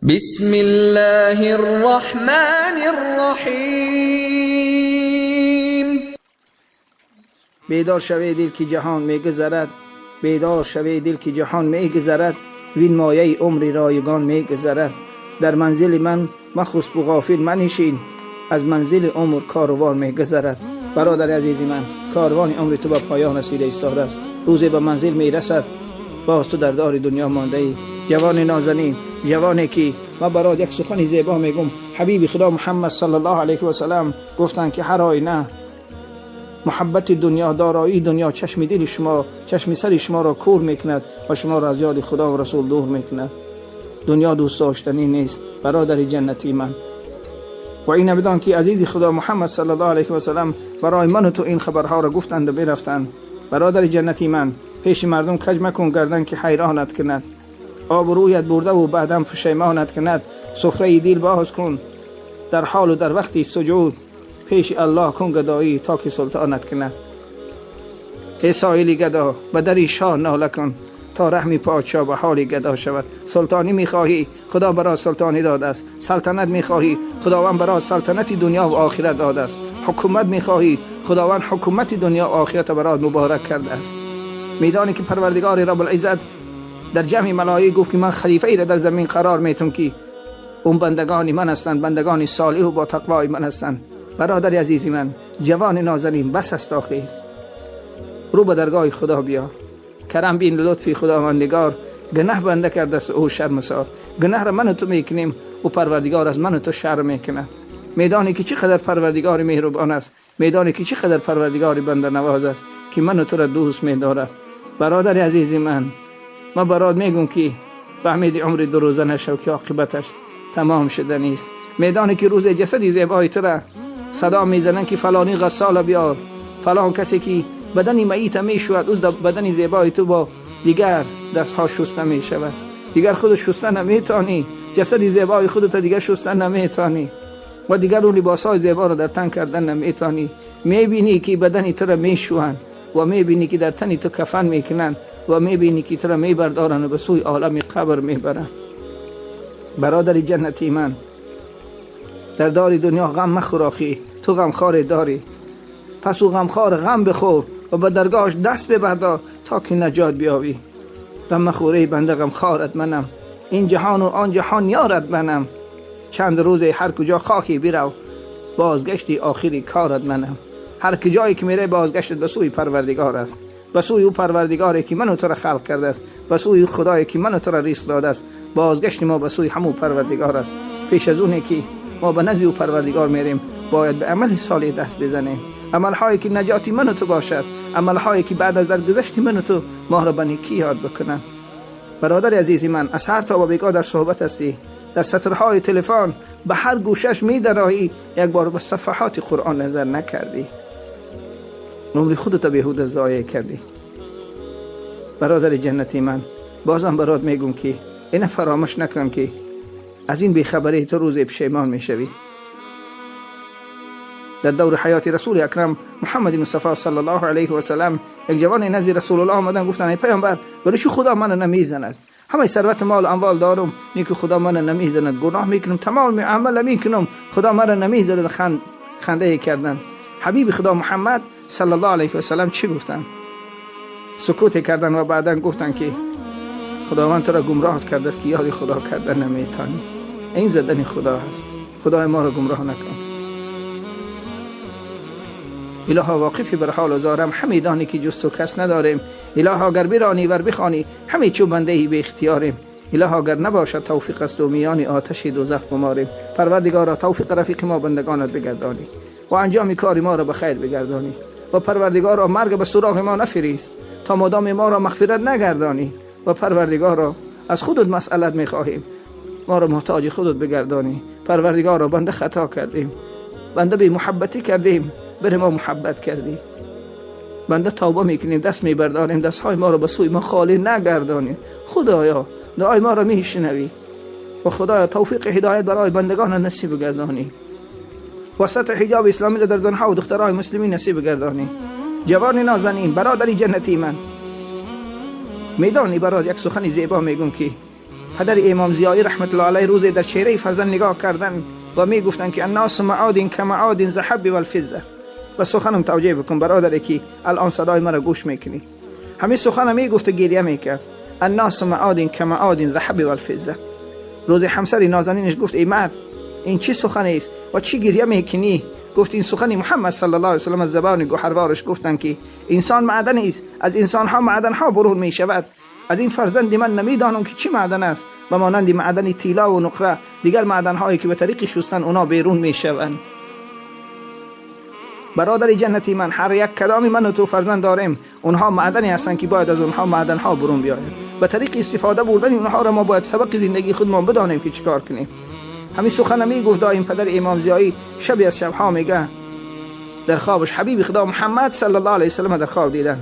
بسم الله الرحمن الرحیم. بیدار شوی دل که جهان میگذرد، بیدار شوی دل که جهان میگذرد، وین مایه عمر رایگان میگذرد. در منزل من مخسب و غافل منشین، از منزل عمر کاروان میگذرد. برادر عزیز من، کاروان عمر تو به پایان رسیده ایستاده است. روزی به منزل میرسد، باز تو در دار دنیا مانده ای. جوان نازنین، جوانی که ما برات یک سخن زیبا میگم. حبیب خدا محمد صلی الله علیه و سلم گفتن که هر آینه محبت دنیا، دارایی دنیا چشم دل شما، چشم سر شما را کور میکند و شما را از یاد خدا و رسول دور میکند. دنیا دوست داشتنی نیست برادر جنتی من. و این بدان که عزیز خدا محمد صلی الله علیه و سلم برای من و تو این خبرها را گفتند و برفتند. برادر جنتی من، پیش مردم کج مکن گردن که حیرانت کند، آبرویت برده و بعدم پشیمانت کند. سفره دل باز کن در حال و در وقتی سجود، پیش الله کن گدایی تا که سلطانت کند. ای سایلی گدا به در شاه ناله کن، تا رحمی پادشاه به حال گدا شود. سلطانی میخواهی، خدا برای سلطانی داده است. سلطنت میخواهی، خداوند برای سلطنت دنیا و آخرت داده است. حکومت میخواهی، خداوند حکومت دنیا و آخرت برای مبارک کرده است. میدانی که پروردگار رب العزت در جمع ملائکه گفت که من خلیفه ای را در زمین قرار میتم که اون بندگان من هستند، بندگان صالح و با تقوای من هستند. برادر عزیزی من، جوان نازنین، بس است آخر. رو به درگاه خدا بیا، کرم بین لطفی خداوندگار. گناه بنده کرده است او شرمسار، گناه را من و تو میکنیم و پروردگار از من و تو شرم میکنه. میدانی که چقدر پروردگار مهربان است، میدانی که چقدر پروردگار بنده نواز است که من و تو را دوست میدارد. برادر عزیزی من برات میگم که فهمیدی عمر دو روزه نشو که عاقبتش تمام شده نیست. میدانی که روز جسدی زیبای تو را صدا میزنن که فلانی غسال بیار، فلان کسی که بدنی میت میشود، از بدنی زیبای تو با دیگر دستها شسته میشود. دیگر خود شسته نمیتانی، جسدی زیبای خودت دیگر شسته نمیتانی و دیگر اون لباسای زیبا رو در تن کردن نمیتانی. میبینی که بدنی تو را میشوند و میبینی که در تنی تو کفن میکنن و میبینی که تو را میبردارن و به سوی عالم قبر میبرن. برادر جنتی من، در دار دنیا غم مخوراخی، تو غمخوار داری، پس او غمخوار غم بخور و به درگاهش دست ببردار تا که نجات بیابی. غم مخوره بنده غمخوارت منم، این جهان و آن جهان یارت منم. چند روز هر کجا خاکی بیرو، بازگشتی آخری کارت منم. هر کجایی که میره بازگشت به سوی پروردگار است، به سوی او پروردگاری که منو تو را خلق کرده است، به سوی خدایی که منو تو را رزق داده است. بازگشت ما به سوی همون پروردگار است. پیش از اونه که ما به نزد او پروردگار میریم، باید به عمل صالح دست بزنیم، عملهایی که نجاتی منو تو باشد، عملهایی که بعد از درگذشت منو تو ما را به نیکی یاد بکنن. برادر عزیزی من، از هر تا بیگاه در صحبت هستی، در سطرهای تلفن به هر گوشش میدرایی، یک بار به صفحات قرآن نظر نکردی، عمر خودت بیهوده ضایع کردی. برادر جنتی من، بازم برات میگم که اینه فراموش نکن که از این بیخبری تو روز پشیمان میشوی. در دور حیات رسول اکرم محمد مصطفی صلی الله علیه و سلم یک جوان نزد رسول الله آمدن، گفتن ای پیامبر، برای چی خدا من نمیزند؟ همه ثروت مال و اموال دارم، نیکو خدا من نمیزند، گناه میکنم، تمام عمل میکنم، خدا من نمیزند. خنده کردن. حبیب خدا محمد صلی الله علیه و سلم چی گفتن؟ سکوت کردن و بعدن گفتن که خداوند تو را گمراه کرده است که یاد خدا کردن نمیتانی. این زدن خدا هست. خدای ما را گمراه نکن. الها واقفی بر حال زارم، همه دانی که جست و کس نداریم. الها گر برانی ور بخوانی، همه چو بنده ای به اختیاریم. الها گر نباشد توفیق است و میان آتش دوزخ بماریم. پروردگارا توفیق رفیق ما بندگانت بگردانی و انجام کار ما را به خیر بگردانی. و پروردگارا مرگ به سراغ ما نفرست تا مدام ما را مغفرت نگردانی. و پروردگارا از خودت مسئلت میخواهیم، ما را محتاج خودت بگردانی. پروردگارا بنده خطا کردیم، بنده بی محبتی کردیم، بر ما محبت کردی. بنده توبه میکنیم، دست میبرداریم، دستهای ما را به سوی ما خالی نگردانی. خدایا دعای ما را میشنوی و خدایا توفیق هدایت برای بندگان نصیب گردانی. وسط حجاب اسلامی را در زنها و دخترای مسلمی نصیب گردانی. جوان نازنین، برادری جنتی من، میدانی برات یک سخن زیبا میگم که پدر امام ضیایی رحمت الله علیه روزی در چهره فرزند نگاه کردن و می گفتن که الناس معادن کمعادن ذهب والفضه. و سخنم توجیه بکن برادری که الان صدای مرا گوش میکنی، همین سخنم می گفت و گریه میکرد. الناس معادن کمعادن ذهب والفضه. روز همسر نازنینش گفت ای مرد این چی سخنی است و چی گریه میکنی؟ گفت این سخنی محمد صلی الله علیه و سلم از زبان گوهروارش گفتن که انسان معدن است، از انسان ها معدن ها برون می شود. از این فرزند من نمیدانم که چی معدن است، و مانند معدن طلا و نقره دیگر معدن هایی که به طریق شستن اونا بیرون می شوند. برادر جنتی من، هر یک کدام من و تو فرزند داریم، اونها معدنی هستند که باید از اونها معدن ها برون بیاید. به طریق استفاده بردن اونها را ما باید سبق زندگی خودمان بدانیم که چیکار کنیم. همین سخن می گفت دائم پدر امام ضیایی شبی از شبها میگه در خوابش حبیب خدا محمد صلی الله علیه و سلم در خواب دیدن.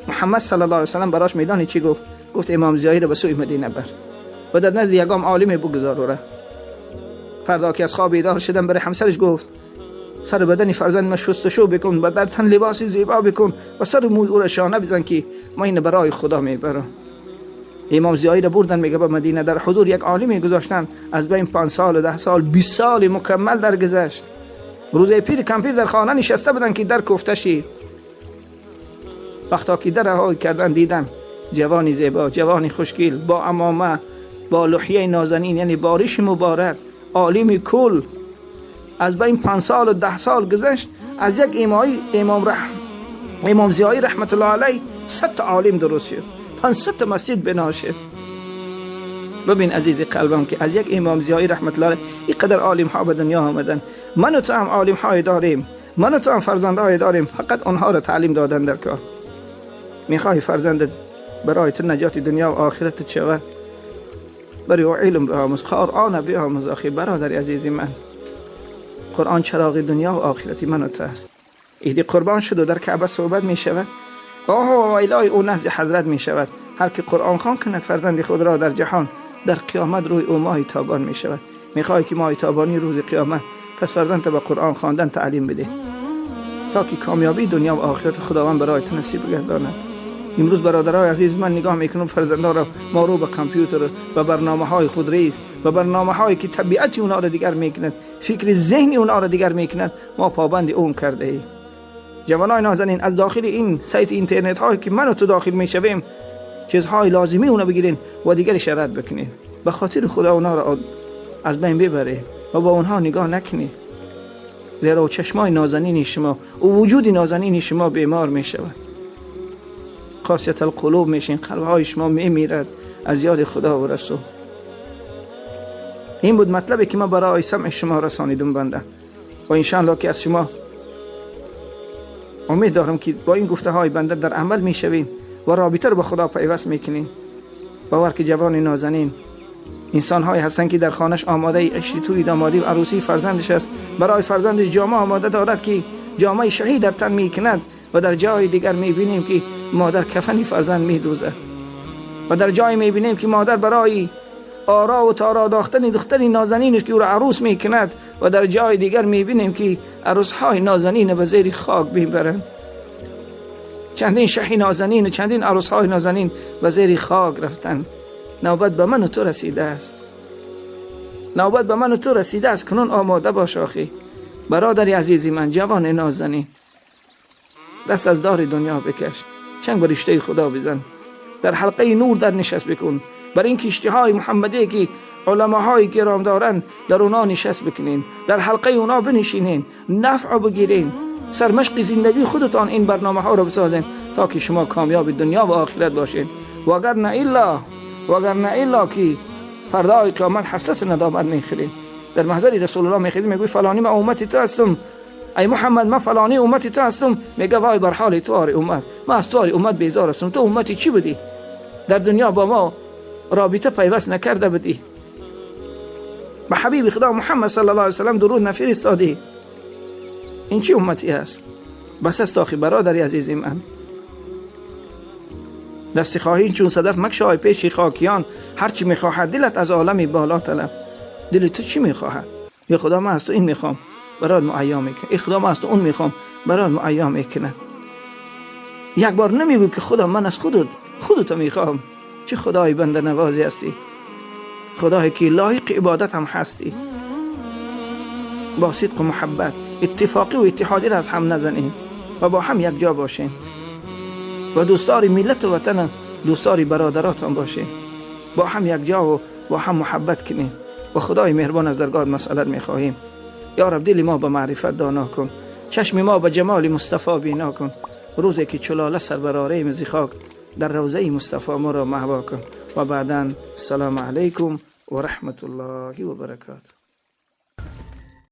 محمد صلی الله علیه و سلم براش میدانی چی گفت؟ گفت امام ضیایی را به سوی مدینه بر و در نزد یگام عالم بگذار او را. فردا که از خواب بیدار شدن برای همسرش گفت سر بدن فرزند ما شستشو بکن و در تن لباسی زیبا بکن و سر موی او را شانه بزن که ما این برای خدا میبرم. امام ضیایی را بردن میگه به مدینه، در حضور یک عالمی گذاشتن. از بین 5 سال و 10 سال 20 سال مکمل درگذشت. روزه پیر کمپیر در خانه نشسته بودن که در کوفته شد. وقتا که در رها کردن دیدن جوانی زیبا، جوانی خوشگل با عمامه، با لحیه نازنین، یعنی باریش مبارک، عالم کل. از بین 5 سال و 10 سال گذشت، از یک امام ضیایی رحمت الله علیه 100 عالم درست شد، 500 مسجد بنا شد. ببین عزیز قلبم که از یک امام ضیایی رحمت الله علیه اینقدر عالم ها به دنیا آمدن. من و تو هم عالم های داریم، من و تو هم فرزند های داریم، فقط اونها را تعلیم دادن در کار. میخوای فرزندت برای تو نجات دنیا و آخرت شود؟ برای او علم بیاموز، قرآن بیاموز. آخی برادر عزیز من، قرآن چراغ دنیا و آخرتی من و تو است. ایدی قربان شد و در کعبه صحبت می شود. آه و ویلای او نزد حضرت می شود. هر که قرآن خوان کند فرزند خود را در جهان، در قیامت روی او ماه تابان می شود. میخوای که ماه تابانی روز قیامت، پس فرزند به قرآن خواندن تعلیم بده تا که کامیابی دنیا و آخرت خداوند برای تو نصیب گرداند. امروز برادرای عزیز من نگاه میکنم فرزندا را مارو به کامپیوتر و برنامه‌های خودریز و برنامه‌هایی که طبیعت اونا را دیگر میکند، فکر ذهنی اونا را دیگر میکند، ما پابند اون کرده ایم. جوانای نازنین، از داخل این سایت اینترنت هایی که من و تو داخل میشویم چیزهای لازمی اونا بگیرین و دیگرش رد بکنین. به خاطر خدا اونا را از بین ببره و با اونها نگاه نکنی، زیرا چشمای نازنین شما و وجود نازنین شما بیمار میشود. قاسیت القلوب میشین، قلبهای شما میمیرد از یاد خدا و رسول. این بود مطلبی که من برای سمع شما رسانیدم بنده و انشاءالله که از شما امید دارم که با این گفته های بنده در عمل میشوین و رابطه رو با خدا پیوست میکنین. باور که جوان نازنین انسان های هستن که در خانش آماده عشق توی دامادی و عروسی فرزندش است. برای فرزندش جامه آماده دارد که جامه شهید در تن میکند و در جای دیگر میبینیم که مادر کفنی فرزند میدوزد و در جای میبینیم که مادر برای آرا و تارا داختن دختری نازنینش که او را عروس میکند و در جای دیگر میبینیم که عروسهای نازنین به زیر خاک میبرند. چندین شهی نازنین و چندین عروسهای نازنین به زیر خاک رفتن. نوبت به من و تو رسیده است، نوبت به من و تو رسیده است. کنون آماده باش آخی برادری عزیزی من، جوان نازنین، دست از دار دنیا بکش، چنگ به رشته خدا بزن، در حلقه نور در نشست بکن، بر این کشتی های محمدی که علماهای کرام دارن در اونا نشست بکنین، در حلقه اونا بنشینین، نفع بگیرین، سرمشق زندگی خودتان این برنامه ها رو بسازین تا که شما کامیاب دنیا و آخرت باشین. وگر نه الا که فردای قیامت حسرت ندامت میخورین. در محضر رسول الله میخورید میگوی فلانی من امتی تو هستم، ای محمد من فلانی امتی تو هستم. میگه وای بر حال تو آری امت، من از تو آری امت بیزار هستم. تو امتی چی بودی؟ در دنیا با ما رابطه پیوست نکرده بودی، به حبیب خدا محمد صلی الله علیه وسلم درود نفرستادی. این چی امتی است؟ بس است آخی برادری عزیزی من، دستی خواهی چون صدف مکشای پیش خاکیان، هرچی میخواهد دلت از عالمی بالا طلب. دل تو چی میخواهد؟ یا خدا من از تو این میخوام برات معیا میکنه، ای خدا من از تو اون میخوام برات معیا میکنه. یک بار نمیگو که خدا من از خودت میخوام. چه خدای بنده نوازی هستی. خدایی که لایق عبادت هم هستی، با صدق و محبت اتفاقی و اتحادی را از هم نزنیم و با هم یک جا باشیم و دوستاری ملت و وطن، دوستاری برادراتان باشیم، با هم یک جا و با هم محبت کنیم و خدای مهربان از درگاه مسئلت میخواهیم. یا رب دل ما به معرفت دانا کن، چشم ما به جمال مصطفی بینا کن. روزی که چلاله سر بر آریم ز خاک در روضه مصطفی ما را محوا کن. و بعداً السلام علیکم و رحمت الله و برکاته.